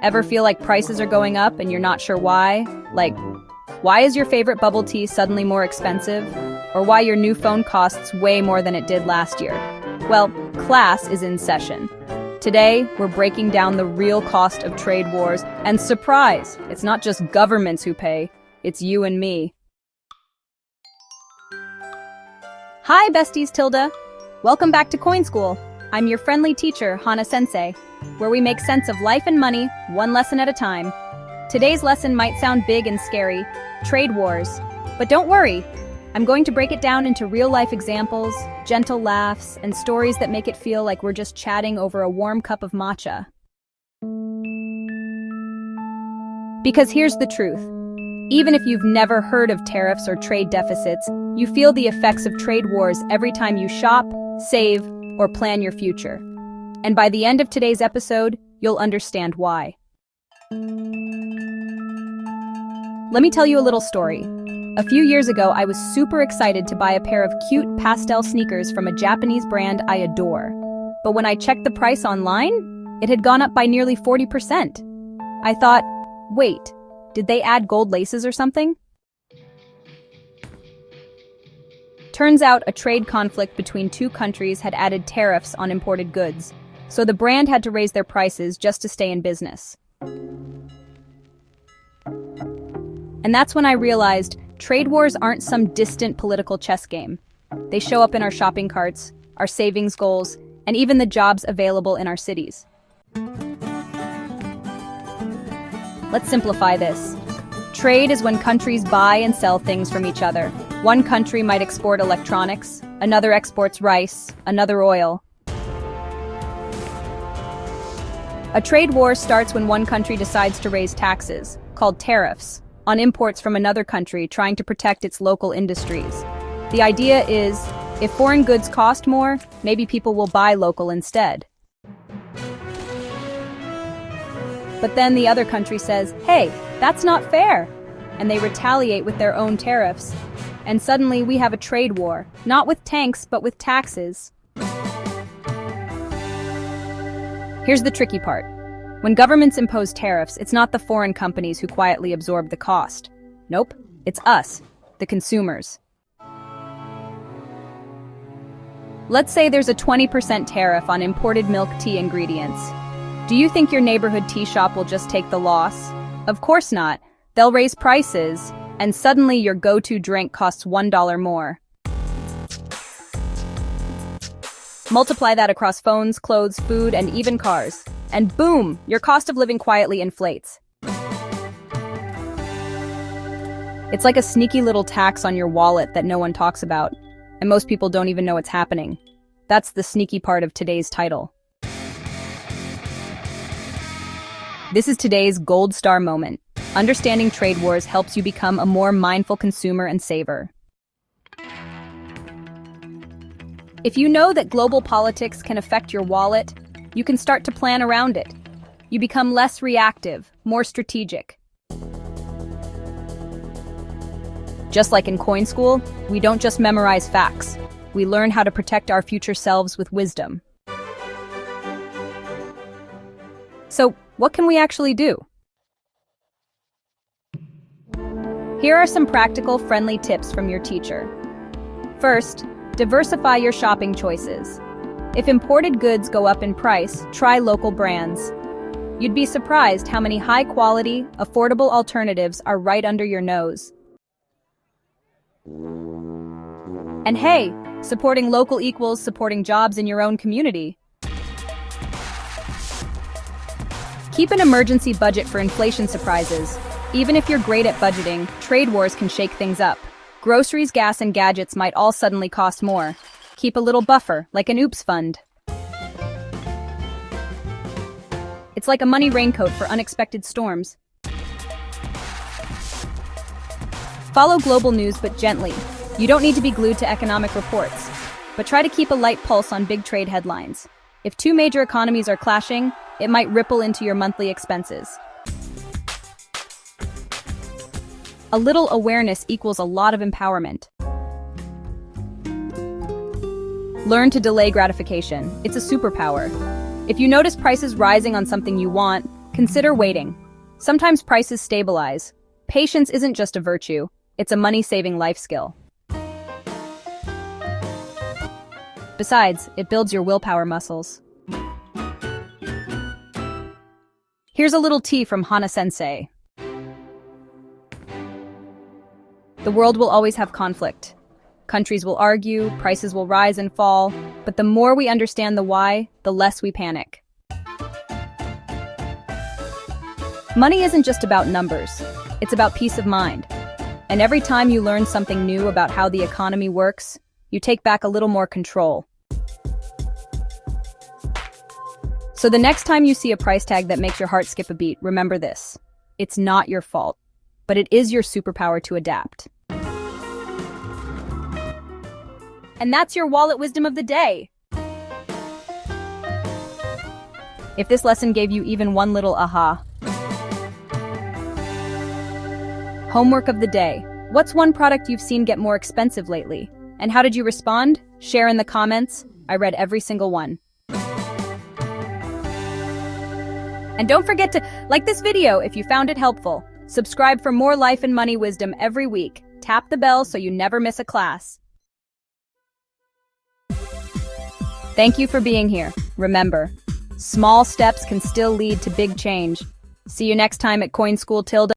Ever feel like prices are going up and you're not sure why? Like, why is your favorite bubble tea suddenly more expensive? Or why your new phone costs way more than it did last year? Well, class is in session. Today, we're breaking down the real cost of trade wars, and surprise, it's not just governments who pay, it's you and me. Hi, besties Tilda. Welcome back to Coin School. I'm your friendly teacher, Hana-sensei, where we make sense of life and money, one lesson at a time. Today's lesson might sound big and scary, trade wars, but don't worry. I'm going to break it down into real-life examples, gentle laughs, and stories that make it feel like we're just chatting over a warm cup of matcha. Because here's the truth. Even if you've never heard of tariffs or trade deficits, you feel the effects of trade wars every time you shop, save, or plan your future. And by the end of today's episode, you'll understand why. Let me tell you a little story. A few years ago, I was super excited to buy a pair of cute pastel sneakers from a Japanese brand I adore. But when I checked the price online, it had gone up by nearly 40%. I thought, wait, did they add gold laces or something? Turns out a trade conflict between two countries had added tariffs on imported goods, so the brand had to raise their prices just to stay in business. And that's when I realized trade wars aren't some distant political chess game. They show up in our shopping carts, our savings goals, and even the jobs available in our cities. Let's simplify this. Trade is when countries buy and sell things from each other. One country might export electronics, another exports rice, another oil. A trade war starts when one country decides to raise taxes, called tariffs, on imports from another country trying to protect its local industries. The idea is, if foreign goods cost more, maybe people will buy local instead. But then the other country says, hey, that's not fair, and they retaliate with their own tariffs. And suddenly we have a trade war, not with tanks, but with taxes. Here's the tricky part. When governments impose tariffs, it's not the foreign companies who quietly absorb the cost. Nope, it's us, the consumers. Let's say there's a 20% tariff on imported milk tea ingredients. Do you think your neighborhood tea shop will just take the loss? Of course not. They'll raise prices, and suddenly your go-to drink costs $1 more. Multiply that across phones, clothes, food, and even cars. And boom, your cost of living quietly inflates. It's like a sneaky little tax on your wallet that no one talks about, and most people don't even know it's happening. That's the sneaky part of today's title. This is today's gold star moment. Understanding trade wars helps you become a more mindful consumer and saver. If you know that global politics can affect your wallet, you can start to plan around it. You become less reactive, more strategic. Just like in Coin School, we don't just memorize facts. We learn how to protect our future selves with wisdom. So, what can we actually do? Here are some practical, friendly tips from your teacher. First, diversify your shopping choices. If imported goods go up in price, try local brands. You'd be surprised how many high-quality, affordable alternatives are right under your nose. And hey, supporting local equals supporting jobs in your own community. Keep an emergency budget for inflation surprises. Even if you're great at budgeting, trade wars can shake things up. Groceries, gas, and gadgets might all suddenly cost more. Keep a little buffer, like an oops fund. It's like a money raincoat for unexpected storms. Follow global news, but gently. You don't need to be glued to economic reports, but try to keep a light pulse on big trade headlines. If two major economies are clashing, it might ripple into your monthly expenses. A little awareness equals a lot of empowerment. Learn to delay gratification. It's a superpower. If you notice prices rising on something you want, consider waiting. Sometimes prices stabilize. Patience isn't just a virtue, it's a money-saving life skill. Besides, it builds your willpower muscles. Here's a little tea from Hana-sensei. The world will always have conflict. Countries will argue, prices will rise and fall, but the more we understand the why, the less we panic. Money isn't just about numbers, it's about peace of mind. And every time you learn something new about how the economy works, you take back a little more control. So the next time you see a price tag that makes your heart skip a beat, remember this. It's not your fault, but it is your superpower to adapt. And that's your wallet wisdom of the day. If this lesson gave you even one little aha. Homework of the day. What's one product you've seen get more expensive lately? And how did you respond? Share in the comments. I read every single one. And don't forget to like this video if you found it helpful. Subscribe for more life and money wisdom every week. Tap the bell so you never miss a class. Thank you for being here. Remember, small steps can still lead to big change. See you next time at Coin School, Tilda.